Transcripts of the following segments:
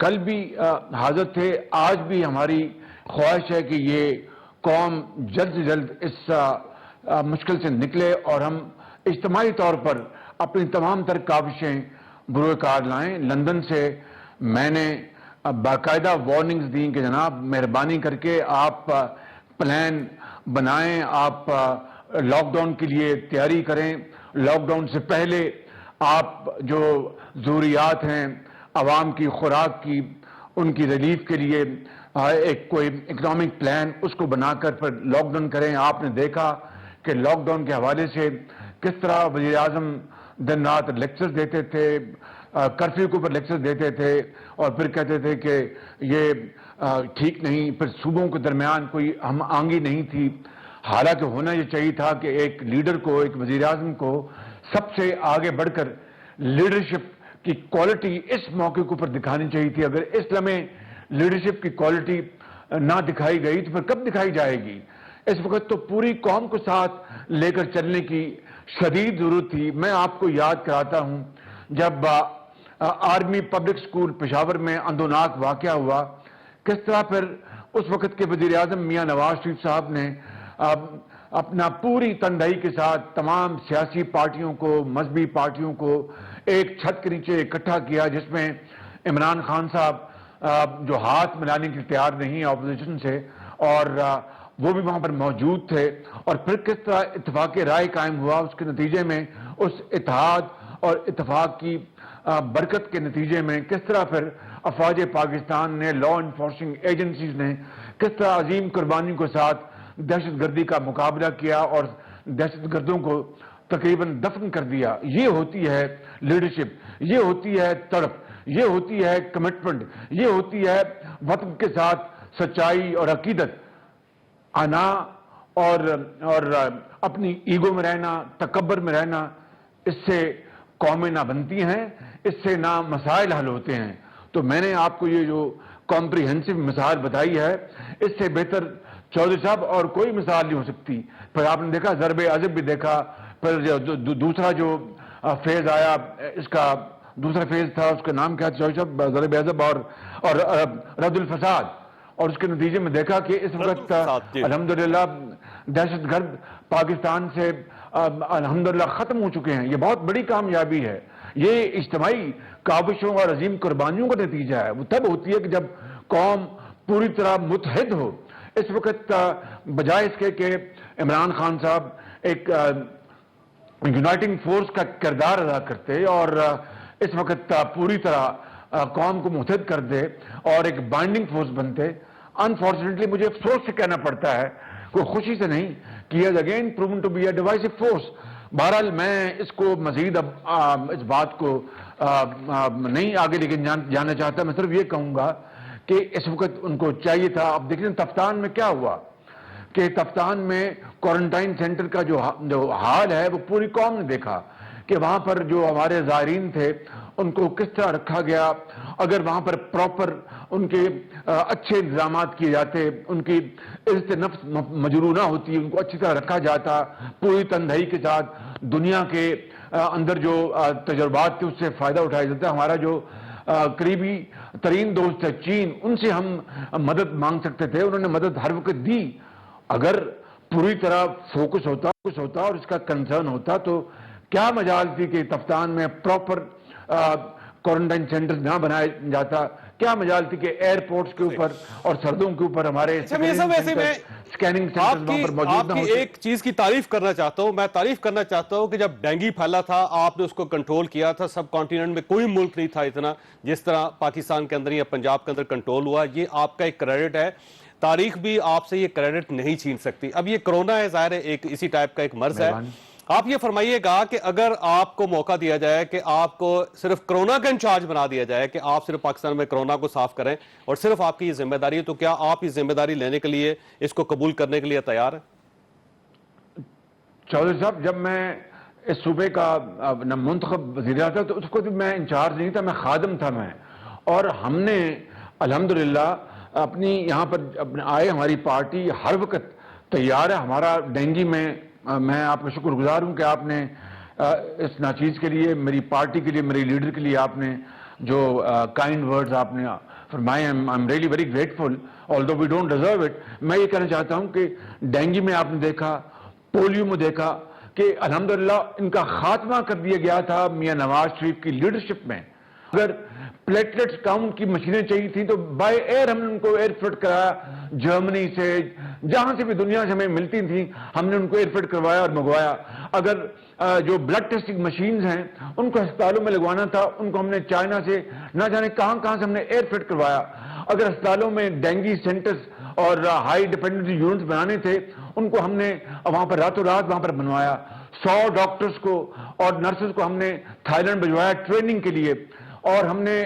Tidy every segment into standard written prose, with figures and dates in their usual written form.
کل بھی حاضر تھے. آج بھی ہماری خواہش ہے کہ یہ قوم جلد سے جلد اس مشکل سے نکلے اور ہم اجتماعی طور پر اپنی تمام تر کاوشیں بروئے کار لائیں. لندن سے میں نے باقاعدہ وارننگز دیں کہ جناب مہربانی کر کے آپ پلان بنائیں, آپ لاک ڈاؤن کے لیے تیاری کریں. لاک ڈاؤن سے پہلے آپ جو ضروریات ہیں عوام کی خوراک کی, ان کی ریلیف کے لیے ایک کوئی اکنامک پلان اس کو بنا کر پھر لاک ڈاؤن کریں. آپ نے دیکھا کہ لاک ڈاؤن کے حوالے سے کس طرح وزیر اعظم دن رات لیکچرز دیتے تھے, کرفیو کے اوپر لیکچر دیتے تھے اور پھر کہتے تھے کہ یہ ٹھیک نہیں. پھر صوبوں کے درمیان کوئی ہم آہنگی نہیں تھی. حالانکہ ہونا یہ چاہیے تھا کہ ایک لیڈر کو, ایک وزیر اعظم کو سب سے آگے بڑھ کر لیڈرشپ کی کوالٹی اس موقع کے اوپر دکھانی چاہیے تھی. اگر اس لمحے لیڈرشپ کی کوالٹی نہ دکھائی گئی تو پھر کب دکھائی جائے گی؟ اس وقت تو پوری قوم کو ساتھ لے کر چلنے کی شدید ضرورت تھی. میں آپ کو یاد کراتا ہوں جب آرمی پبلک سکول پشاور میں اندوناک واقعہ ہوا, کس طرح پھر اس وقت کے وزیر اعظم میاں نواز شریف صاحب نے اپنا پوری تندہی کے ساتھ تمام سیاسی پارٹیوں کو, مذہبی پارٹیوں کو ایک چھت کے نیچے اکٹھا کیا, جس میں عمران خان صاحب جو ہاتھ ملانے کے تیار نہیں اپوزیشن سے, اور وہ بھی وہاں پر موجود تھے. اور پھر کس طرح اتفاق رائے قائم ہوا, اس کے نتیجے میں اس اتحاد اور اتفاق کی برکت کے نتیجے میں کس طرح پھر افواج پاکستان نے, لا انفورسنگ ایجنسیز نے کس طرح عظیم قربانی کے ساتھ دہشت گردی کا مقابلہ کیا اور دہشت گردوں کو تقریباً دفن کر دیا. یہ ہوتی ہے لیڈرشپ, یہ ہوتی ہے تڑپ, یہ ہوتی ہے کمٹمنٹ, یہ ہوتی ہے وطن کے ساتھ سچائی اور عقیدت. انا اور اپنی ایگو میں رہنا, تکبر میں رہنا, اس سے قومیں نہ بنتی ہیں, اس سے نہ مسائل حل ہوتے ہیں. تو میں نے آپ کو یہ جو کمپریہنسو مثال بتائی ہے, اس سے بہتر چودھری صاحب اور کوئی مثال نہیں ہو سکتی. پھر آپ نے دیکھا ضرب عضب بھی دیکھا, پھر دوسرا جو فیز آیا, اس کا دوسرا فیز تھا, اس کا نام کیا تھا چودھری صاحب, ضرب عضب اور رد الفساد. اور اس کے نتیجے میں دیکھا کہ اس وقت الحمدللہ دہشت گرد پاکستان سے الحمدللہ ختم ہو چکے ہیں. یہ بہت بڑی کامیابی ہے. یہ اجتماعی کاوشوں اور عظیم قربانیوں کا نتیجہ ہے. وہ تب ہوتی ہے کہ جب قوم پوری طرح متحد ہو. اس وقت بجائے اس کے کہ عمران خان صاحب ایک یونائٹنگ فورس کا کردار ادا کرتے اور اس وقت پوری طرح قوم کو متحد کر دے اور ایک بائنڈنگ فورس بنتے, انفارچونیٹلی مجھے افسوس سے کہنا پڑتا ہے, کوئی خوشی سے نہیں, کہ again proven to be a divisive force. بہرحال میں اس کو مزید اب اس بات کو نہیں آگے لے کے جانا چاہتا. میں صرف یہ کہوں گا کہ اس وقت ان کو چاہیے تھا. اب دیکھیں تفتان میں کیا ہوا کہ تفتان میں کوارنٹائن سینٹر کا جو حال ہے وہ پوری قوم نے دیکھا کہ وہاں پر جو ہمارے زائرین تھے ان کو کس طرح رکھا گیا. اگر وہاں پر پراپر ان کے اچھے انتظامات کیے جاتے, ان کی عزت نفس مجروح نہ ہوتی, ان کو اچھی طرح رکھا جاتا پوری تنہائی کے ساتھ, دنیا کے اندر جو تجربات تھے اس سے فائدہ اٹھایا جاتا. ہمارا جو قریبی ترین دوست ہے چین, ان سے ہم مدد مانگ سکتے تھے, انہوں نے مدد ہر وقت دی. اگر پوری طرح فوکس ہوتا اور اس کا کنسرن ہوتا تو کیا مجال تھی کہ تفتان میں پراپر کوارنٹائن سینٹر نہ بنایا جاتا, کیا مجال تھی کہ ایئرپورٹس کے اوپر اور سڑکوں کے اوپر ہمارے سکیننگ سینٹرز وہاں پر موجود نہ ہوتے. ایک چیز کی تعریف کرنا چاہتا ہوں, میں تعریف کرنا چاہتا ہوں کہ جب ڈینگی پھیلا تھا آپ نے اس کو کنٹرول کیا تھا. سب کانٹیننٹ میں کوئی ملک نہیں تھا اتنا جس طرح پاکستان کے اندر یا پنجاب کے اندر کنٹرول ہوا. یہ آپ کا ایک کریڈٹ ہے, تاریخ بھی آپ سے یہ کریڈٹ نہیں چھین سکتی. اب یہ کرونا ہے, ظاہر ہے ایک اسی ٹائپ کا ایک مرض ہے. آپ یہ فرمائیے گا کہ اگر آپ کو موقع دیا جائے کہ آپ کو صرف کرونا کا انچارج بنا دیا جائے کہ آپ صرف پاکستان میں کرونا کو صاف کریں اور صرف آپ کی یہ ذمہ داری ہے, تو کیا آپ یہ ذمہ داری لینے کے لیے, اس کو قبول کرنے کے لیے تیار ہیں؟ چودھری صاحب, جب میں اس صوبے کا منتخب وزیر اعظم تھا تو اس کو میں انچارج نہیں تھا, میں خادم تھا میں. اور ہم نے الحمدللہ اپنی یہاں پر آئے, ہماری پارٹی ہر وقت تیار ہے. ہمارا ڈینگی میں آپ کا شکر گزار ہوں کہ آپ نے اس ناچیز کے لیے, میری پارٹی کے لیے, میری لیڈر کے لیے آپ نے جو کائنڈ ورڈز آپ نے فرمائے ہیں, I am really very grateful although we don't deserve it. میں یہ کہنا چاہتا ہوں کہ ڈینگی میں آپ نے دیکھا, پولیو میں دیکھا کہ الحمدللہ ان کا خاتمہ کر دیا گیا تھا میاں نواز شریف کی لیڈرشپ میں. اگر پلیٹلیٹس کاؤنٹ کی مشینیں چاہیے تھیں تو بائی ایئر ہم نے ان کو ایئر فٹ کرایا, جرمنی سے جہاں سے بھی دنیا سے ہمیں ملتی تھیں ہم نے ان کو ایئر فٹ کروایا اور منگوایا. اگر جو بلڈ ٹیسٹنگ مشینز ہیں ان کو ہسپتالوں میں لگوانا تھا, ان کو ہم نے چائنا سے نہ جانے کہاں سے ہم نے ایئر فٹ کروایا. اگر ہسپتالوں میں ڈینگی سینٹرز اور ہائی ڈیپینڈنسی یونٹس بنانے تھے ان کو ہم نے وہاں پر راتوں رات وہاں پر بنوایا. 100 ڈاکٹرز کو اور نرسز کو ہم نے تھائی لینڈ بھجوایا ٹریننگ کے لیے. اور ہم نے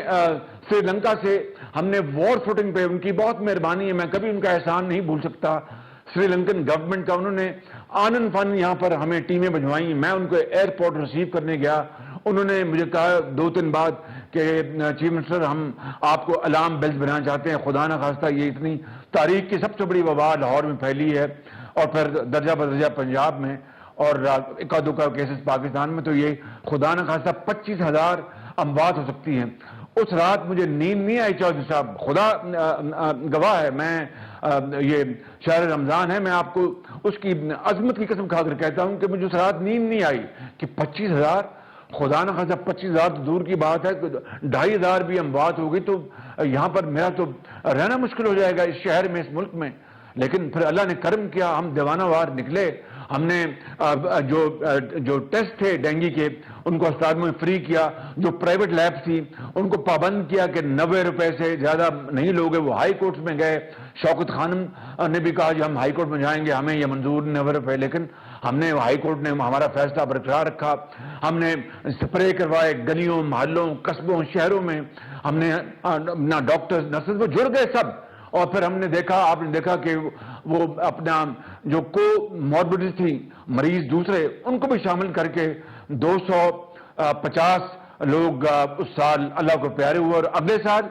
سری لنکا سے ہم نے وار فوٹنگ پہ, ان کی بہت مہربانی ہے, میں کبھی ان کا احسان نہیں بھول سکتا سری لنکن گورنمنٹ کا. انہوں نے آنن فن یہاں پر ہمیں ٹیمیں بھجوائیں. میں ان کو ایئرپورٹ ریسیو کرنے گیا, انہوں نے مجھے کہا 2 دن بعد کہ چیف منسٹر ہم آپ کو الارم بیلز بنانا چاہتے ہیں, خدا نہ خواستہ یہ اتنی تاریخ کی سب سے بڑی وبا لاہور میں پھیلی ہے اور پھر درجہ بدرجہ پنجاب میں اور اکا دکا کیسز پاکستان میں, تو یہ خدا نہ خواستہ 25,000 اموات ہو سکتی ہیں. اس رات مجھے نیند نہیں آئی چودھری صاحب, خدا گواہ ہے, میں یہ شہر رمضان ہے, میں آپ کو اس کی عظمت کی قسم کھا کر کہتا ہوں کہ مجھے اس رات نیند نہیں آئی کہ 25,000, خدا نہ خواستہ 25,000 تو دور کی بات ہے, 2,500 بھی اموات ہوگی تو یہاں پر میرا تو رہنا مشکل ہو جائے گا اس شہر میں, اس ملک میں. لیکن پھر اللہ نے کرم کیا, ہم دیوانہ وار نکلے. ہم نے جو ٹیسٹ تھے ڈینگی کے ان کو اسپتال میں فری کیا. جو پرائیویٹ لیب تھی ان کو پابند کیا کہ 90 روپے سے زیادہ نہیں لوگے. وہ ہائی کورٹ میں گئے, شوکت خانم نے بھی کہا جو ہم ہائی کورٹ میں جائیں گے, ہمیں یہ منظور 90 روپے, لیکن ہم نے ہائی کورٹ نے ہمارا فیصلہ برقرار رکھا. ہم نے سپرے کروائے گلیوں, محلوں, قصبوں, شہروں میں. ہم نے نہ ڈاکٹرز نرسز وہ جڑ گئے سب. اور پھر ہم نے دیکھا, آپ نے دیکھا کہ وہ اپنا جو کو موربڈیز تھی مریض دوسرے ان کو بھی شامل کر کے 250 لوگ اس سال اللہ کو پیارے ہوئے, اور اگلے سال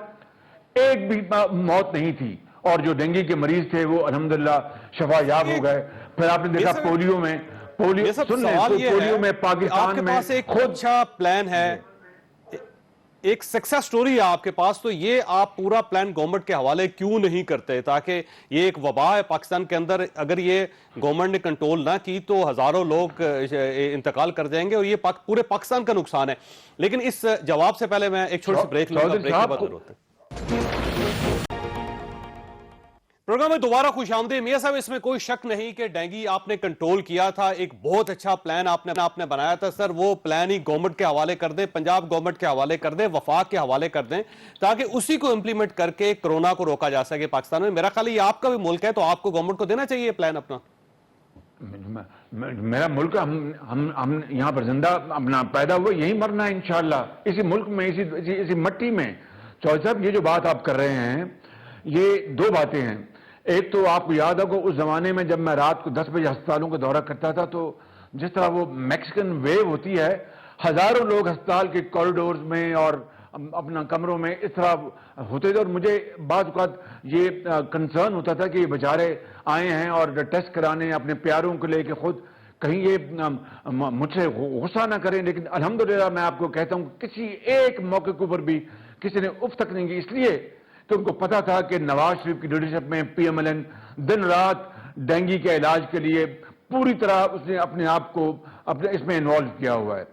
ایک بھی موت نہیں تھی. اور جو ڈینگی کے مریض تھے وہ الحمدللہ شفا یاب ہو گئے. پھر آپ نے دیکھا پولیو میں, پولیو میں پاکستان میں خود اچھا پلان ہے, ایک سکسس سٹوری ہے آپ کے پاس, تو یہ آپ پورا پلان گورنمنٹ کے حوالے کیوں نہیں کرتے تاکہ یہ ایک وبا ہے پاکستان کے اندر, اگر یہ گورنمنٹ نے کنٹرول نہ کی تو ہزاروں لوگ انتقال کر جائیں گے اور یہ پورے پاکستان کا نقصان ہے. لیکن اس جواب سے پہلے میں ایک چھوٹی سی بریک لوں گا, بریک کے بعد ہوتے ہیں. پروگرام میں دوبارہ خوش آمدید. میاں صاحب اس میں کوئی شک نہیں کہ ڈینگی آپ نے کنٹرول کیا تھا, ایک بہت اچھا پلان آپ نے بنایا تھا. سر وہ پلان ہی گورنمنٹ کے حوالے کر دیں, پنجاب گورنمنٹ کے حوالے کر دیں, وفاق کے حوالے کر دیں, تاکہ اسی کو امپلیمنٹ کر کے کرونا کو روکا جا سکے پاکستان میں. میرا خیال ہے یہ آپ کا بھی ملک ہے تو آپ کو گورنمنٹ کو دینا چاہیے پلان اپنا. میرا ملک, ہم یہاں پر زندہ اپنا پیدا ہوئے, یہی مرنا ہے انشاءاللہ, اسی ملک میں, اسی مٹی میں. چودھری صاحب یہ جو بات آپ کر رہے ہیں یہ 2 باتیں ہیں. ایک تو آپ کو یاد ہوگا اس زمانے میں جب میں رات کو 10 بجے ہسپتالوں کا دورہ کرتا تھا تو جس طرح وہ میکسیکن ویو ہوتی ہے, ہزاروں لوگ ہسپتال کے کوریڈورز میں اور اپنا کمروں میں اس طرح ہوتے تھے, اور مجھے بعض اوقات یہ کنسرن ہوتا تھا کہ یہ بیچارے آئے ہیں اور ٹیسٹ کرانے اپنے پیاروں کو لے کے, خود کہیں یہ مجھ سے غصہ نہ کریں. لیکن الحمدللہ میں آپ کو کہتا ہوں کسی ایک موقع کے اوپر بھی کسی نے اف تک نہیں کی, اس لیے کہ ان کو پتا تھا کہ نواز شریف کی لیڈرشپ میں پی ایم ایل این دن رات ڈینگی کے علاج کے لیے پوری طرح اس نے اپنے آپ کو اس میں انوالو کیا ہوا ہے.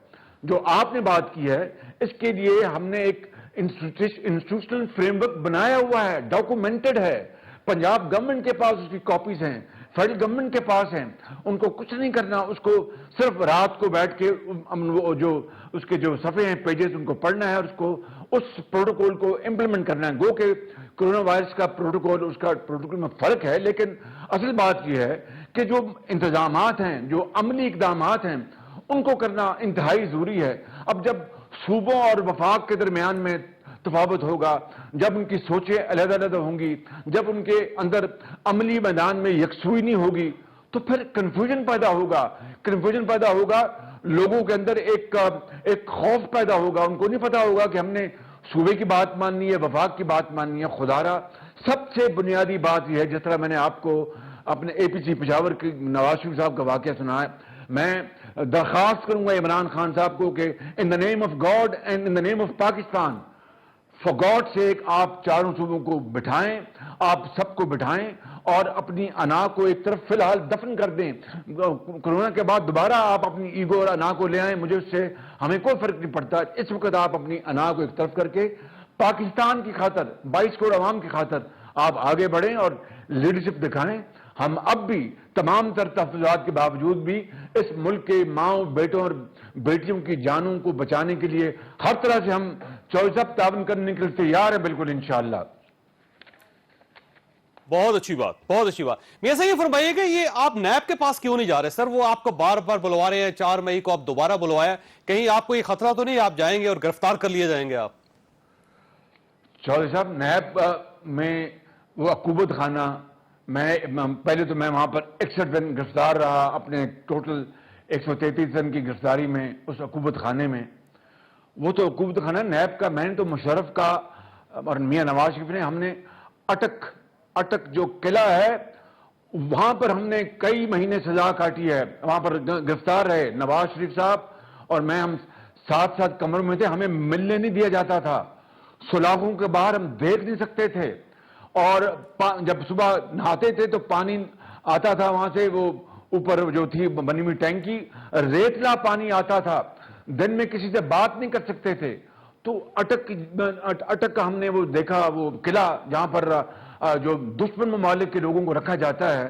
جو آپ نے بات کی ہے اس کے لیے ہم نے ایک انسٹیٹیوشنل فریم ورک بنایا ہوا ہے, ڈاکومنٹڈ ہے. پنجاب گورنمنٹ کے پاس اس کی کاپیز ہیں, فیڈرل گورنمنٹ کے پاس ہیں. ان کو کچھ نہیں کرنا, اس کو صرف رات کو بیٹھ کے جو اس کے جو صفحے ہیں پیجز ان کو پڑھنا ہے اور اس پروٹوکول کو امپلیمنٹ کرنا ہے. گو کہ کرونا وائرس کا پروٹوکول اس کا پروٹوکول میں فرق ہے, لیکن اصل بات یہ ہے کہ جو انتظامات ہیں, جو عملی اقدامات ہیں ان کو کرنا انتہائی ضروری ہے. اب جب صوبوں اور وفاق کے درمیان میں تفاوت ہوگا, جب ان کی سوچیں علیحدہ علیحدہ ہوں گی, جب ان کے اندر عملی میدان میں یکسوئی نہیں ہوگی تو پھر کنفیوژن پیدا ہوگا. کنفیوژن پیدا ہوگا, لوگوں کے اندر ایک خوف پیدا ہوگا. ان کو نہیں پتا ہوگا کہ ہم نے صوبے کی بات ماننی ہے, وفاق کی بات ماننی ہے. خدارا سب سے بنیادی بات یہ ہے, جس طرح میں نے آپ کو اپنے اے پی سی پشاور کے نواز شریف صاحب کا واقعہ سنا ہے, میں درخواست کروں گا عمران خان صاحب کو کہ in the name of God and in the name of Pakistan for God sake آپ چاروں صوبوں کو بٹھائیں، آپ سب کو بٹھائیں اور اپنی انا کو ایک طرف فی الحال دفن کر دیں. کورونا کے بعد دوبارہ آپ اپنی ایگو اور انا کو لے آئیں، مجھے اس سے ہمیں کوئی فرق نہیں پڑتا. اس وقت آپ اپنی انا کو ایک طرف کر کے پاکستان کی خاطر، 22 کروڑ عوام کی خاطر آپ آگے بڑھیں اور لیڈرشپ دکھائیں. ہم اب بھی تمام تر تحفظات کے باوجود بھی اس ملک کے ماؤں، بیٹوں اور بیٹیوں کی جانوں کو بچانے کے لیے ہر طرح سے ہم چوسب تعاون کرنے کے لیے تیار ہیں، بالکل انشاءاللہ. بہت اچھی بات، بہت اچھی بات. میاں صاحب یہ فرمائیے کہ یہ آپ نیب کے پاس کیوں نہیں جا رہے سر؟ وہ آپ کو بار بار بلوا رہے ہیں، 4 مئی کو آپ دوبارہ بلوایا، کہیں آپ کو یہ خطرہ تو نہیں آپ جائیں گے اور گرفتار کر لیے جائیں گے آپ؟ چودھری صاحب، نیب میں وہ عقوبت خانہ، پہلے تو میں وہاں پر 61 دن گرفتار رہا اپنے ٹوٹل 133 دن کی گرفتاری میں اس عقوبت خانے میں. وہ تو عقوبت خانہ نیب کا، میں نے تو مشرف کا اور میاں نواز شریف نے، ہم نے اٹک جو قلعہ ہے وہاں پر ہم نے کئی مہینے سزا کاٹی ہے. وہاں پر گرفتار رہے نواز شریف صاحب اور میں، ہم ساتھ ساتھ کمروں میں تھے، ہمیں ملنے نہیں دیا جاتا تھا. سلاخوں کے باہر ہم دیکھ نہیں سکتے تھے، اور جب صبح نہاتے تھے تو پانی آتا تھا وہاں سے، وہ اوپر جو تھی بنی ہوئی ٹینکی، ریتلا پانی آتا تھا. دن میں کسی سے بات نہیں کر سکتے تھے. تو اٹک کا ہم نے وہ دیکھا، وہ قلعہ جہاں پر جو دشمن ممالک کے لوگوں کو رکھا جاتا ہے،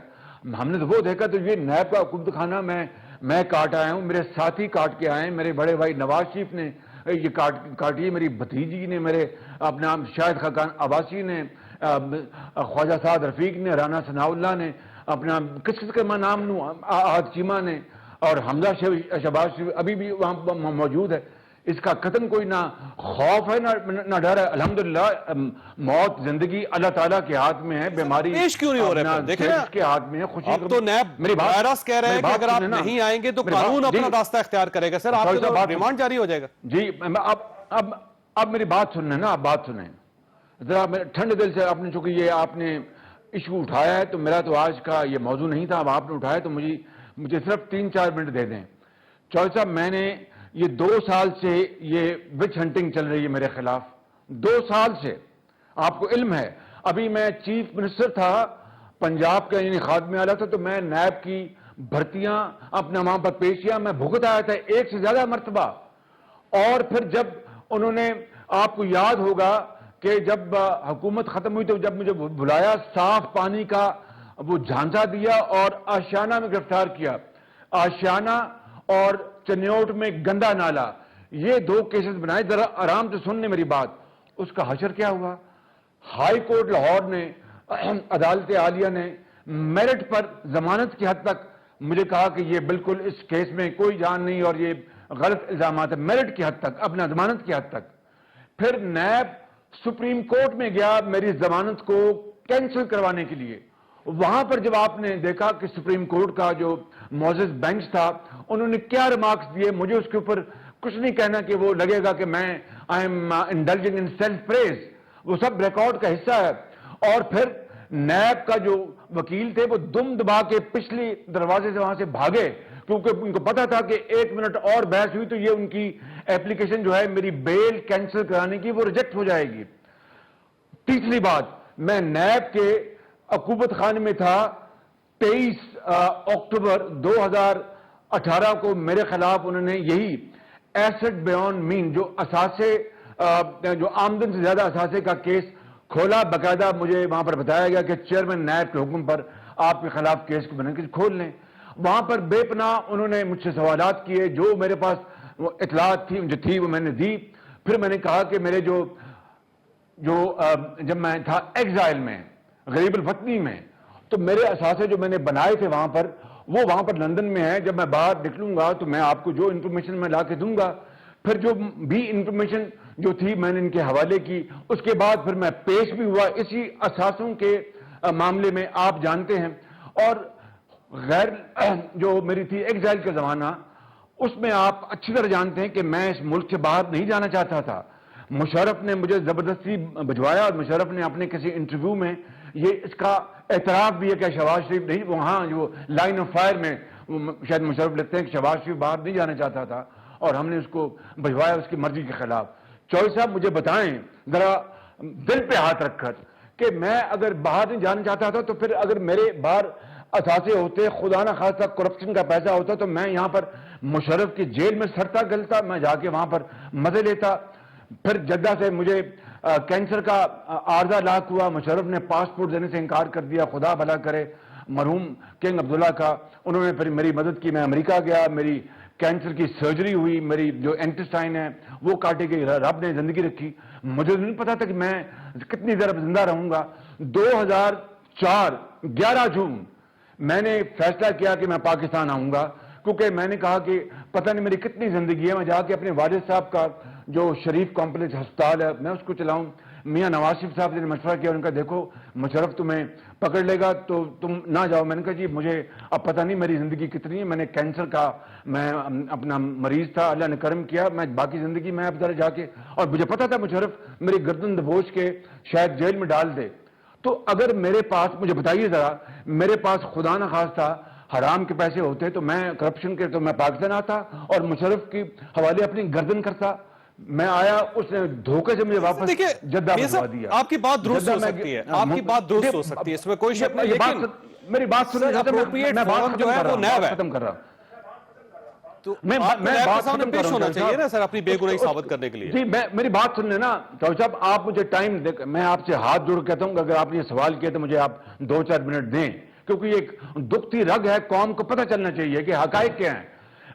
ہم نے تو وہ دیکھا. تو یہ نیب کا عقوبت خانہ میں کاٹ آیا ہوں، میرے ساتھی کاٹ کے آئے ہیں، میرے بڑے بھائی نواز شریف نے یہ کاٹی ہے، میری بھتیجی نے، میرے اپنے شاہد خاقان عباسی نے، خواجہ سعد رفیق نے، رانا ثناء اللہ نے، اپنا کس کا میں نام لوں، آہد چیمہ نے، اور حمزہ شہباز شریف ابھی بھی وہاں موجود ہے. اس کا قطن کوئی نہ خوف ہے نہ ڈر ہے. الحمدللہ موت زندگی اللہ تعالیٰ کے ہاتھ میں ہے، بیماری پیش کیوں نہیں ہو رہے پھر؟ دیکھیں نا، کے ہاتھ میں ہے. خوشی اب تو نیب وائرس کہہ رہے ہیں کہ اگر آپ نہیں آئیں گے تو قانون اپنا راستہ اختیار کرے گا. سر آپ کا تو ریمانڈ جاری ہو جائے گا. جی اب میری بات سنیں نا، آپ بات سنیں ذرا ٹھنڈے دل سے. آپ نے چونکہ یہ آپ نے ایشو اٹھایا ہے تو میرا تو آج کا یہ موضوع نہیں تھا، اب آپ نے اٹھایا تو مجھے صرف 3-4 منٹ دے دیں. چودھری صاحب، میں نے یہ 2 سال سے یہ وچ ہنٹنگ چل رہی ہے میرے خلاف، 2 سال سے. آپ کو علم ہے، ابھی میں چیف منسٹر تھا پنجاب کا، یعنی خادم اعلیٰ تھا، تو میں نیب کی بھرتیاں اپنے وہاں پر پیش کیا، میں بھگت آیا تھا 1 سے زیادہ مرتبہ. اور پھر جب انہوں نے، آپ کو یاد ہوگا کہ جب حکومت ختم ہوئی تو جب مجھے بلایا، صاف پانی کا وہ جھانسا دیا اور آشیانہ میں گرفتار کیا. آشیانہ اور چنیوٹ میں گندا نالا، یہ 2 کیسز بنائے. ذرا آرام سے سننے میری بات. اس کا حشر کیا ہوا؟ ہائی کورٹ لاہور نے، عدالت عالیہ نے میرٹ پر ضمانت کی حد تک مجھے کہا کہ یہ بالکل اس کیس میں کوئی جان نہیں اور یہ غلط الزامات ہے، میرٹ کی حد تک، اپنا ضمانت کی حد تک. پھر نیب سپریم کورٹ میں گیا میری ضمانت کو کینسل کروانے کے لیے. وہاں پر جب آپ نے دیکھا کہ سپریم کورٹ کا جو معزز بینچ تھا، انہوں نے کیا ریمارکس دیے، مجھے اس کے اوپر کچھ نہیں کہنا کہ وہ لگے گا کہ میں I am indulging in self praise, وہ سب ریکارڈ کا حصہ ہے. اور پھر نیب کا جو وکیل تھے وہ دم دبا کے پچھلی دروازے سے وہاں سے بھاگے، کیونکہ ان کو پتا تھا کہ 1 منٹ اور بحث ہوئی تو یہ ان کی اپلیکیشن جو ہے میری بیل کینسل کرانے کی وہ ریجیکٹ ہو جائے گی. تیسری بات، میں نیب کے عقوبت خانے میں تھا. 23 اکتوبر 2018 کو میرے خلاف انہوں نے یہی ایسٹ بیون مین، جو اثاثے، جو آمدن سے زیادہ اثاثے کا کیس کھولا. باقاعدہ مجھے وہاں پر بتایا گیا کہ چیئرمین نیب کے حکم پر آپ کے خلاف کیس کو بنا کے کھول لیں. وہاں پر بے پناہ انہوں نے مجھ سے سوالات کیے، جو میرے پاس وہ اطلاعات تھی وہ میں نے دی. پھر میں نے کہا کہ میرے جو جب میں تھا ایگزائل میں، غریب الوطنی میں، تو میرے اثاثے جو میں نے بنائے تھے وہاں پر، وہ وہاں پر لندن میں ہے. جب میں باہر نکلوں گا تو میں آپ کو جو انفارمیشن میں لا کے دوں گا. پھر جو بھی انفارمیشن جو تھی میں نے ان کے حوالے کی. اس کے بعد پھر میں پیش بھی ہوا اسی اثاثوں کے معاملے میں، آپ جانتے ہیں. اور غیر جو میری تھی ایگزائل کا زمانہ، اس میں آپ اچھی طرح جانتے ہیں کہ میں اس ملک سے باہر نہیں جانا چاہتا تھا. مشرف نے مجھے زبردستی بھجوایا، اور مشرف نے اپنے کسی انٹرویو میں یہ اس کا اعتراف بھی ہے کہ شہباز شریف نہیں، وہاں جو لائن آف فائر میں شاید مشرف لکھتے ہیں کہ شہباز شریف باہر نہیں جانا چاہتا تھا، اور ہم نے اس کو بھجوایا اس کی مرضی کے خلاف. چودھری صاحب مجھے بتائیں ذرا دل پہ ہاتھ رکھ کر کہ میں اگر باہر نہیں جانا چاہتا تھا تو پھر اگر میرے باہر اثاثے ہوتے، خدا نہ خواستہ کرپشن کا پیسہ ہوتا تو میں یہاں پر مشرف کی جیل میں سرتا گلتا، میں جا کے وہاں پر مزے لیتا. پھر جدہ سے مجھے کینسر کا عارضہ لاحق ہوا، مشرف نے پاسپورٹ دینے سے انکار کر دیا. خدا بھلا کرے مرحوم کنگ عبداللہ کا، انہوں نے پھر میری مدد کی. میں امریکہ گیا، میری کینسر کی سرجری ہوئی، میری جو انٹسٹائن ہے وہ کاٹے گئی، رب نے زندگی رکھی. مجھے نہیں پتا تھا کہ میں کتنی دیر زندہ رہوں گا. 2004 11 جون میں نے فیصلہ کیا کہ میں پاکستان آؤں گا، کیونکہ میں نے کہا کہ پتہ نہیں میری کتنی زندگی ہے. میں جا کے اپنے والد صاحب کا جو شریف کمپلیکس ہسپتال ہے میں اس کو چلاؤں. میاں نواز شریف صاحب نے مشورہ کیا، ان کا دیکھو مشرف تمہیں پکڑ لے گا تو تم نہ جاؤ. میں نے کہا جی مجھے اب پتہ نہیں میری زندگی کتنی ہے، میں نے کینسر کا میں اپنا مریض تھا، اللہ نے کرم کیا، میں باقی زندگی میں اب ذرا جا کے، اور مجھے پتا تھا مشرف میری گردن دبوچ کے شاید جیل میں ڈال دے. تو اگر میرے پاس، مجھے بتائیے ذرا، میرے پاس خدا نہ خواستہ حرام کے پیسے ہوتے تو میں کرپشن کے تو میں پاکستان آتا اور مشرف کے حوالے اپنی گردن کرتا. میں آیا، اس نے دھوکے سے مجھے واپس جدہ بھجوا دیا. آپ کی بات درست ہو سکتی ہے، آپ کی بات درست ہو سکتی ہے، اس میں کوئی شک نہیں، لیکن میری بات سنیں، میں بات جو ہے وہ نیب ہے. ختم کر رہا. تو میں بات سامنے پیش ہونا چاہیے نا سر اپنی بے گناہی ثابت کرنے کے لیے. جی میری بات سن لیں نا تو صاحب، آپ مجھے ٹائم دے، میں آپ سے ہاتھ جوڑ کہتا ہوں کہ اگر آپ نے یہ سوال کیا تو مجھے آپ 2-4 منٹ دیں، کیونکہ یہ ایک دکھتی رگ ہے، قوم کو پتہ چلنا چاہیے کہ حقائق کیا ہیں.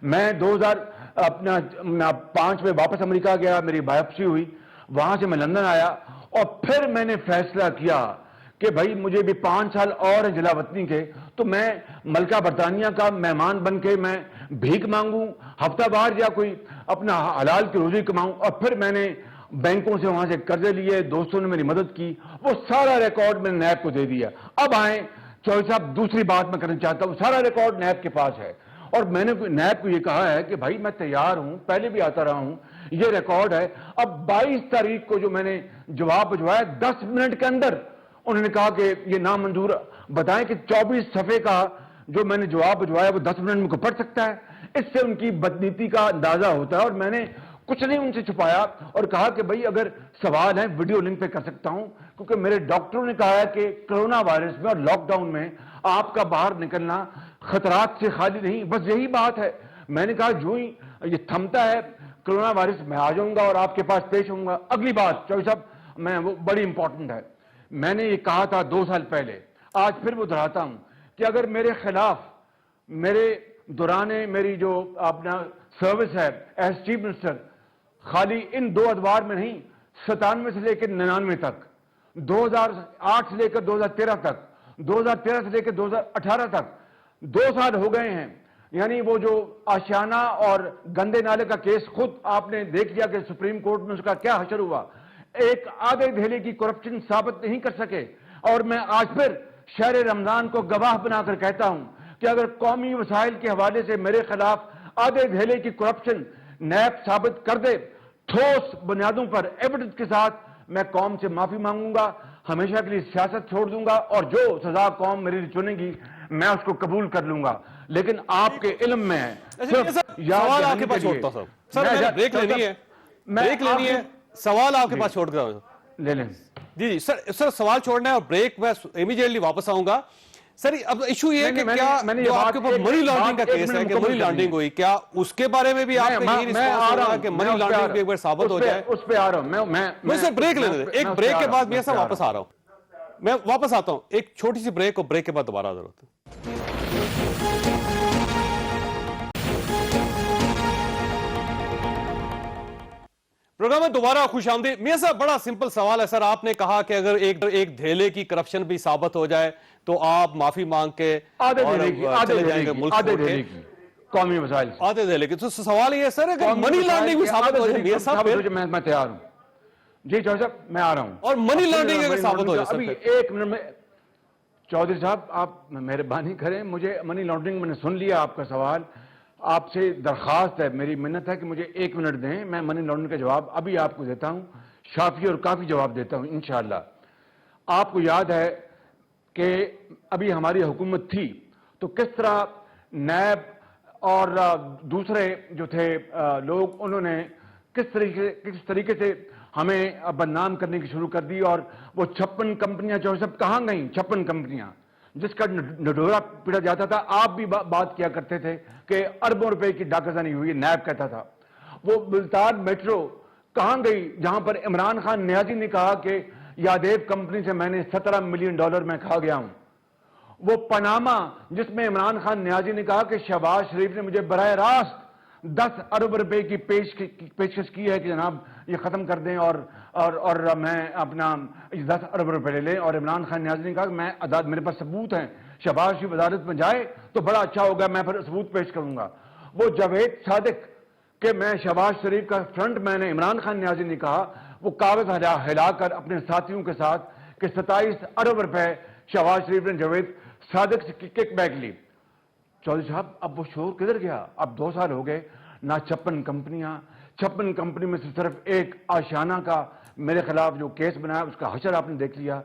میں 2005 میں واپس امریکہ گیا، میری بایوپسی ہوئی، وہاں سے میں لندن آیا اور پھر میں نے فیصلہ کیا کہ بھائی مجھے بھی 5 سال اور ہیں جلا وطنی کے، تو میں ملکہ برطانیہ کا مہمان بن کے میں بھیک مانگوں، ہفتہ بار یا کوئی اپنا حلال کی روزی کماؤں. اور پھر میں نے بینکوں سے وہاں سے قرضے لیے، دوستوں نے میری مدد کی، وہ سارا ریکارڈ میں نے نیب کو دے دیا. اب آئیں چوہدری صاحب، دوسری بات میں کرنا چاہتا ہوں، سارا ریکارڈ نیب کے پاس ہے اور میں نے نیب کو یہ کہا ہے کہ بھائی میں تیار ہوں، پہلے بھی آتا رہا ہوں، یہ ریکارڈ ہے. اب 22 تاریخ کو جو میں نے جواب بھجوایا 10 منٹ کے اندر انہوں نے کہا کہ یہ نامنظور. بتائیں کہ 24 صفحے کا جو میں نے جواب بھجوایا وہ 10 منٹ میں کو پڑھ سکتا ہے؟ اس سے ان کی بدنیتی کا اندازہ ہوتا ہے. اور میں نے کچھ نہیں ان سے چھپایا اور کہا کہ بھئی اگر سوال ہیں ویڈیو لنک پہ کر سکتا ہوں، کیونکہ میرے ڈاکٹروں نے کہا ہے کہ کرونا وائرس میں اور لاک ڈاؤن میں آپ کا باہر نکلنا خطرات سے خالی نہیں. بس یہی بات ہے. میں نے کہا جو ہی یہ تھمتا ہے کرونا وائرس میں آ جاؤں گا اور آپ کے پاس پیش ہوں گا. اگلی بات چوہدری صاحب، میں وہ بڑی امپورٹنٹ ہے، میں نے یہ کہا تھا 2 سال پہلے، آج پھر وہ دہراتا ہوں کہ اگر میرے خلاف میرے دوران میری جو اپنا سروس ہے ایز چیف منسٹر، خالی ان 2 ادوار میں نہیں، 97 سے لے کر 99 تک، 2008 سے لے کر 2013 تک، 2013 سے لے کر 2018 تک 2 سال ہو گئے ہیں. یعنی وہ جو آشیانہ اور گندے نالے کا کیس خود آپ نے دیکھ لیا کہ سپریم کورٹ میں اس کا کیا حشر ہوا. ایک آدھے دھیلے کی کرپشن ثابت نہیں کر سکے. اور میں آج پھر شہر رمضان کو گواہ بنا کر کہتا ہوں کہ اگر قومی وسائل کے حوالے سے میرے خلاف آدھے دھیلے کی کرپشن نیب ثابت کر دے، ٹھوس بنیادوں پر ایویڈنس کے ساتھ، میں قوم سے معافی مانگوں گا، ہمیشہ کے لیے سیاست چھوڑ دوں گا اور جو سزا قوم میرے لیے چنے گی میں اس کو قبول کر لوں گا. لیکن آپ کے علم میں ہے سوال آپ کے پاس چھوڑتا ہوں سر، بریک لینی ہے، بریک لینی ہے، سوال آپ کے پاس چھوڑ کر لے لیں. جی سر سوال چھوڑنا ہے اور بریک میں امیڈیٹلی واپس آؤں گا. سر اب ایشو یہ ہے کہ کیا جو آپ کے اوپر منی لانڈرنگ کا کیس ہے کہ منی لانڈرنگ ہوئی، کیا اس کے بارے میں بھی آپ کا یہی رسپانس ہو رہا ہے کہ منی لانڈرنگ بھی ایک بار ثابت ہو جائے؟ اس پہ آ رہا ہوں میں سر بریک لینے دیں، ایک بریک کے بعد میں سر واپس آ رہا ہوں، میں واپس آتا ہوں، ایک چھوٹی سی بریک اور بریک کے بعد دوبارہ حاضر ہوتے ہیں. پروگرام میں دوبارہ خوش آمدید. میاں صاحب بڑا سمپل سوال ہے سر، آپ نے کہا کہ اگر ایک دھیلے کی کرپشن بھی ثابت ہو جائے تو آپ معافی مانگ کے چلے جائیں گے ملک چھوڑ کے. قومی وسائل آدھے دھیلے کی تو سوال یہ ہے سر اگر منی لانڈرنگ بھی ثابت ہو جائے میاں صاحب پھر میں تیار ہوں. جی چوہدری صاحب میں آ رہا ہوں. اور منی لانڈرنگ اگر ثابت ہو جائے ابھی سر 1 منٹ میں. چوہدری صاحب آپ مہربانی کریں، مجھے منی لانڈرنگ میں نے سن لیا آپ کا سوال، آپ سے درخواست ہے، میری منت ہے کہ مجھے 1 منٹ دیں، میں منی لانڈرنگ کا جواب ابھی آپ کو دیتا ہوں، شافی اور کافی جواب دیتا ہوں انشاءاللہ. آپ کو یاد ہے کہ ابھی ہماری حکومت تھی تو کس طرح نیب اور دوسرے جو تھے لوگ، انہوں نے کس طریقے سے ہمیں بدنام کرنے کی شروع کر دی، اور وہ 56 کمپنیاں جو سب کہاں گئیں؟ 56 کمپنیاں جس کا ڈھڈورا پیٹا جاتا تھا. آپ بھی بات کیا کرتے تھے کہ اربوں روپے کی ڈاکہ زنی ہوئی، نیب کہتا تھا. وہ ملتان میٹرو کہاں گئی جہاں پر عمران خان نیازی نے کہا کہ یادیو کمپنی سے میں نے $17 ملین میں کھا گیا ہوں. وہ پاناما جس میں عمران خان نیازی نے کہا کہ شہباز شریف نے مجھے براہ راست 10 ارب روپے کی پیشکش کی ہے کہ جناب یہ ختم کر دیں اور میں اپنا 10 ارب روپے لے لیں، اور عمران خان نیازی نے کہا کہ میرے پاس ثبوت ہیں، شہباز شریف عدالت میں جائے تو بڑا اچھا ہوگا، میں پھر ثبوت پیش کروں گا. وہ جاوید صادق کہ میں شہباز شریف کا فرنٹ مین ہے، عمران خان نیازی نے کہا، وہ کاغذ ہلا کر اپنے ساتھیوں کے ساتھ کہ 27 ارب روپے شہباز شریف نے جاوید صادق سے کک بیک لی. چودھری صاحب اب وہ شور کدھر گیا؟ اب 2 سال ہو گئے، نہ 56 کمپنیاں، 56 کمپنی میں سے صرف ایک آشیانہ کا میرے خلاف جو کیس بنایا اس کا حشر آپ نے دیکھ لیا.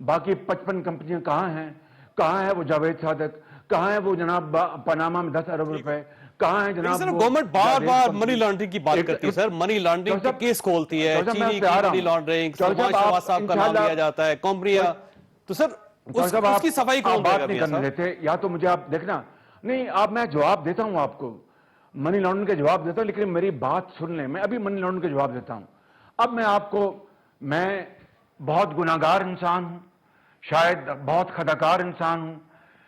باقی 55 کمپنیاں کہاں ہیں؟ کہاں ہے وہ جاوید صادق؟ کہاں ہے وہ جناب پاناما میں 10 ارب روپے؟ کہاں ہے جناب؟ گورنمنٹ بار بار منی لانڈرنگ کی بات کرتی ہے سر، منی لانڈرنگ کے کیس کھولتی ہے، چینی کی منی لانڈرنگ، سلمان شہباز صاحب کا نام لیا جاتا ہے، کمپنیاں. تو سر اس کی صفائی کون دے گا؟ نہیں کرنے دیتے، یا تو مجھے آپ دیکھنا نہیں، آپ میں جواب دیتا ہوں آپ کو، منی لانڈرنگ کے جواب دیتا ہوں، لیکن میری بات سن لیں. میں ابھی منی لانڈرنگ کے جواب دیتا ہوں. اب میں آپ کو، میں بہت گناہگار انسان ہوں، شاید بہت خطاکار انسان ہوں،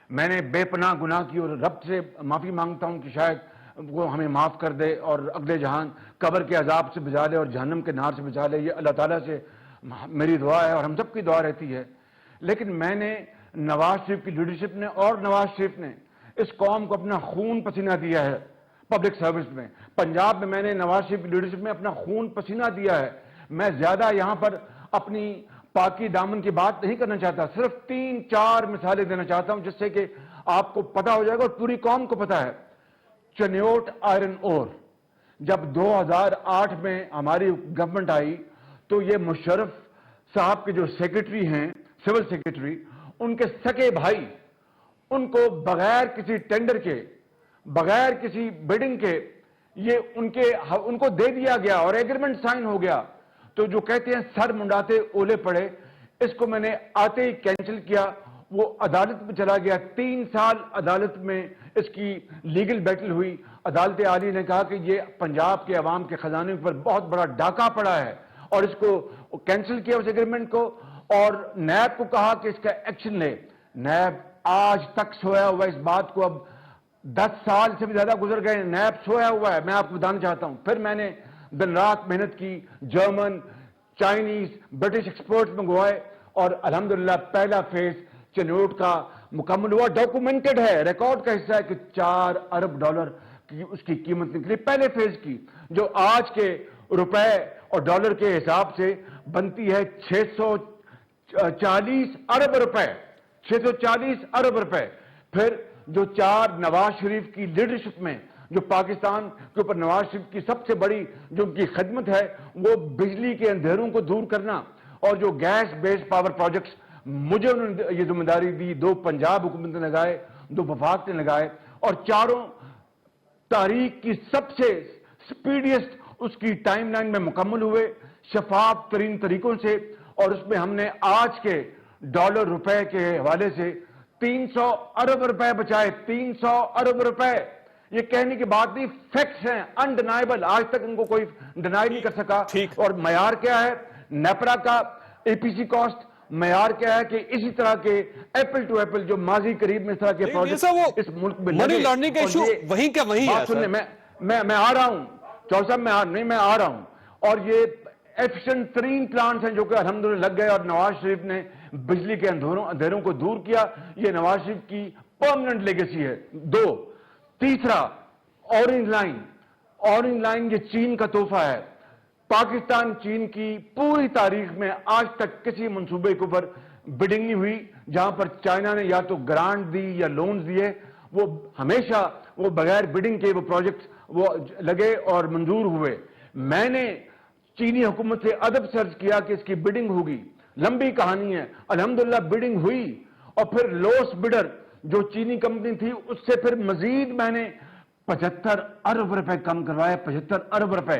میں نے بے پناہ گناہ کی، اور رب سے معافی مانگتا ہوں کہ شاید وہ ہمیں معاف کر دے اور اگلے جہان قبر کے عذاب سے بچا لے اور جہنم کے نار سے بچا لے. یہ اللہ تعالیٰ سے میری دعا ہے اور ہم سب کی دعا رہتی ہے. لیکن میں نے، نواز شریف کی لیڈرشپ نے اور نواز شریف نے اس قوم کو اپنا خون پسینہ دیا ہے پبلک سروس میں. پنجاب میں میں نے نواز شریف کی لیڈرشپ میں اپنا خون پسینہ دیا ہے. میں زیادہ یہاں پر اپنی پاکی دامن کی بات نہیں کرنا چاہتا، صرف 3-4 مثالیں دینا چاہتا ہوں جس سے کہ آپ کو پتا ہو جائے گا اور پوری قوم کو پتا ہے. چنیوٹ آئرن اور جب 2008 میں ہماری گورنمنٹ آئی تو یہ مشرف صاحب کے جو سیکرٹری ہیں، سول سیکرٹری، ان کے سکے بھائی، ان کو بغیر کسی ٹینڈر کے، بغیر کسی بیڈنگ کے یہ ان کو دے دیا گیا اور ایگریمنٹ سائن ہو گیا. تو جو کہتے ہیں سر منڈاتے اولے پڑے، اس کو میں نے آتے ہی کینسل کیا. وہ عدالت میں چلا گیا، 3 سال عدالت میں اس کی لیگل بیٹل ہوئی. عدالت عالی نے کہا کہ یہ پنجاب کے عوام کے خزانے پر بہت بڑا ڈاکہ پڑا ہے اور اس کو کینسل کیا اس ایگریمنٹ کو، اور نیب کو کہا کہ اس کا ایکشن لے. نیب آج تک سویا ہوا اس بات کو، اب 10 سال سے بھی زیادہ گزر گئے، نیب سویا ہوا ہے. میں آپ کو بتانا چاہتا ہوں، پھر میں نے دن رات محنت کی، جرمن، چائنیز، برٹش ایکسپرٹس منگوائے، اور الحمدللہ پہلا فیز چنوٹ کا مکمل ہوا. ڈاکومنٹڈ ہے، ریکارڈ کا حصہ ہے کہ $4 ارب کی اس کی قیمت نکلی پہلے فیز کی، جو آج کے روپے اور ڈالر کے حساب سے بنتی ہے 640 ارب روپے. 640 ارب روپے. پھر جو 4 نواز شریف کی لیڈرشپ میں جو پاکستان کے اوپر نواز شریف کی سب سے بڑی جو ان کی خدمت ہے وہ بجلی کے اندھیروں کو دور کرنا، اور جو گیس بیس پاور پروجیکٹس مجھے انہوں نے یہ ذمہ داری دی، 2 پنجاب حکومت نے لگائے، 2 وفاق نے لگائے، اور چاروں تاریخ کی سب سے سپیڈیسٹ اس کی ٹائم لائن میں مکمل ہوئے، شفاف ترین طریقوں سے. اور اس میں ہم نے آج کے ڈالر روپے کے حوالے سے 300 ارب روپے بچائے. 300 ارب روپے، یہ کہنے کی بات نہیں، فیکٹس ہیں، انڈینائبل. آج تک ان کو کوئی ڈینائی نہیں کر سکا. اور معیار کیا ہے؟ نیپرا کا اے پی سی کاسٹ معیار کیا ہے کہ اسی طرح کے ایپل ٹو ایپل جو ماضی قریب میں اس طرح کے پروجیکٹ اس ملک میں منی لانڈرنگ کا ایشو وہیں کا وہیں ہے سر. میں آ رہا ہوں چودھری صاحب، میں آ رہا ہوں. اور یہ ایفیشنٹ ترین پلانٹس ہیں جو کہ الحمدللہ لگ گئے، اور نواز شریف نے بجلی کے اندھیروں کو دور کیا. یہ نواز شریف کی پرماننٹ لیگیسی ہے. 2، تیسرا، اورنج لائن یہ چین کا تحفہ ہے. پاکستان چین کی پوری تاریخ میں آج تک کسی منصوبے کے اوپر بڈنگ نہیں ہوئی جہاں پر چائنا نے یا تو گرانٹ دی یا لونز دیے. وہ ہمیشہ وہ بغیر بڈنگ کے وہ پروجیکٹ وہ لگے اور منظور ہوئے. میں نے چینی حکومت سے ادب سے عرض کیا کہ اس کی بڈنگ ہوگی، لمبی کہانی ہے. الحمدللہ بڈنگ ہوئی، اور پھر لوس بڈر جو چینی کمپنی تھی اس سے پھر مزید میں نے 75 ارب روپے کم کروائے. 75 ارب روپے.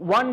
1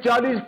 40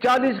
40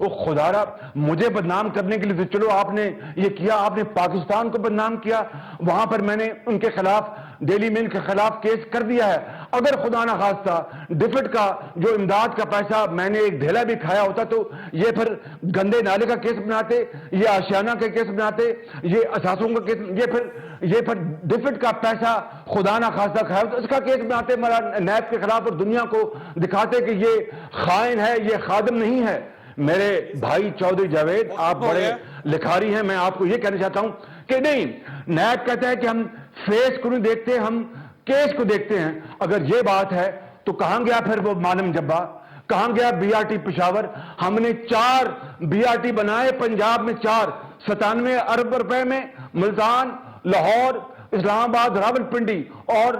وہ خدارا مجھے بدنام کرنے کے لیے تو چلو آپ نے یہ کیا، آپ نے پاکستان کو بدنام کیا، وہاں پر میں نے ان کے خلاف ڈیلی میل کے خلاف کیس کر دیا ہے۔ اگر خدا نہ خواستہ ڈیفٹ کا جو امداد کا پیسہ میں نے ایک ڈھیلا بھی کھایا ہوتا تو یہ پھر گندے نالے کا کیس بناتے، یہ آشیانہ کا کیس بناتے، یہ اثاثوں کا کیس، یہ پھر ڈیفٹ کا پیسہ خدا نہ خواستہ کھایا ہوتا اس کا کیس بناتے نیب کے خلاف، اور دنیا کو دکھاتے کہ یہ خائن ہے، یہ خادم نہیں ہے۔ میرے بھائی چودھری جاوید، آپ بڑے لکھاری ہیں، میں آپ کو یہ کہنا چاہتا ہوں کہ نہیں، نیب کہتا ہے کہ ہم فیس کو نہیں دیکھتے، ہم کیس کو دیکھتے ہیں۔ اگر یہ بات ہے تو کہاں گیا پھر وہ معلم جبا، کہاں گیا بی آر ٹی پشاور؟ ہم نے 4 بی آر ٹی بنائے پنجاب میں، 97 ارب روپے میں، ملتان، لاہور، اسلام آباد، راولپنڈی اور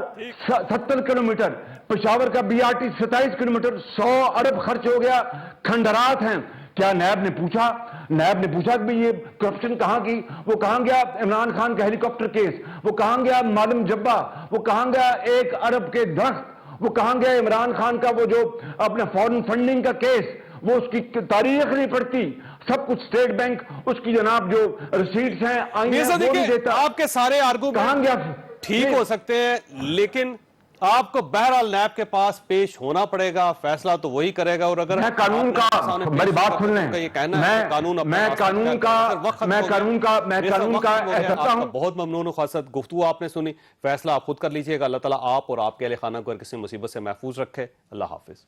70 کلومیٹر پشاور کا بی آر ٹی 27 کلومیٹر، 100 ارب خرچ ہو گیا، کھنڈرات ہیں۔ کیا نیب نے پوچھا کہ یہ کرپشن کہاں کی؟ وہ کہاں گیا عمران خان کا ہیلی کاپٹر کیس؟ وہ کہاں گیا معلم جبا؟ وہ کہاں گیا 1 ارب کے درخت؟ وہ کہاں گیا عمران خان کا وہ جو اپنا فورن فنڈنگ کا کیس؟ وہ اس کی تاریخ نہیں پڑتی، سب کچھ اسٹیٹ بینک اس کی جناب جو ریسیٹس ہیں آئی ہیں وہ نہیں دیتا۔ آپ کے سارے آرگومنٹ کہاں گیا ٹھیک ہو سکتے ہیں، لیکن آپ کو بہرحال نیب کے پاس پیش ہونا پڑے گا، فیصلہ تو وہی کرے گا۔ اور اگر میں قانون کا، میری بات سن لیں، میں قانون کا احترام ہوں۔ بہت ممنون ہوں خاصت گفتگو آپ نے سنی، فیصلہ آپ خود کر لیجئے گا۔ اللہ تعالیٰ آپ اور آپ کے اہل خانہ کو ہر کسی مصیبت سے محفوظ رکھے۔ اللہ حافظ۔